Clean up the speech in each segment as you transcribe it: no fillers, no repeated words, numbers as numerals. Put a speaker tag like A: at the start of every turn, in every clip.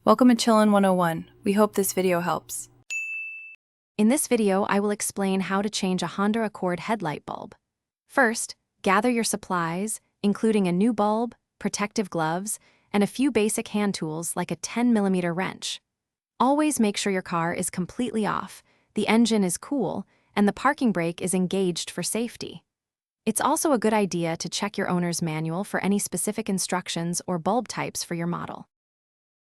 A: Welcome to Chillin' 101. We hope this video helps.
B: In this video, I will explain how to change a Honda Accord headlight bulb. First, gather your supplies, including a new bulb, protective gloves, and a few basic hand tools like a 10mm wrench. Always make sure your car is completely off, the engine is cool, and the parking brake is engaged for safety. It's also a good idea to check your owner's manual for any specific instructions or bulb types for your model.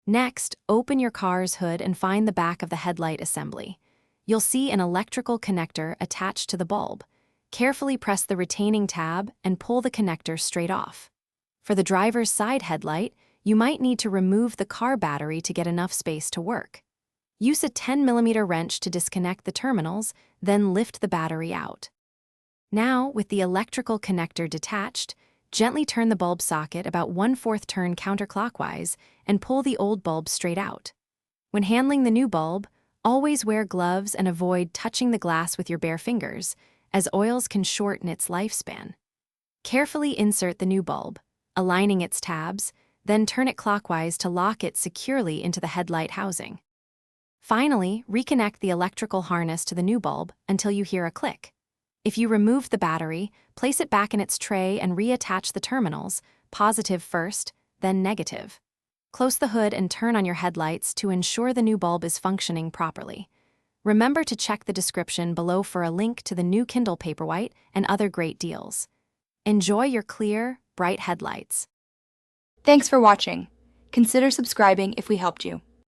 B: Next, open your car's hood and find the back of the headlight assembly. You'll see an electrical connector attached to the bulb. Carefully press the retaining tab and pull the connector straight off. For the driver's side headlight, you might need to remove the car battery to get enough space to work. Use a 10mm wrench to disconnect the terminals, then lift the battery out. Now, with the electrical connector detached, gently turn the bulb socket about 1/4 turn counterclockwise and pull the old bulb straight out. When handling the new bulb, always wear gloves and avoid touching the glass with your bare fingers, as oils can shorten its lifespan. Carefully insert the new bulb, aligning its tabs, then turn it clockwise to lock it securely into the headlight housing. Finally, reconnect the electrical harness to the new bulb until you hear a click. If you remove the battery, place it back in its tray and reattach the terminals, positive first, then negative. Close the hood and turn on your headlights to ensure the new bulb is functioning properly. Remember to check the description below for a link to the new Kindle Paperwhite and other great deals. Enjoy your clear, bright headlights.
C: Thanks for watching. Consider subscribing if we helped you.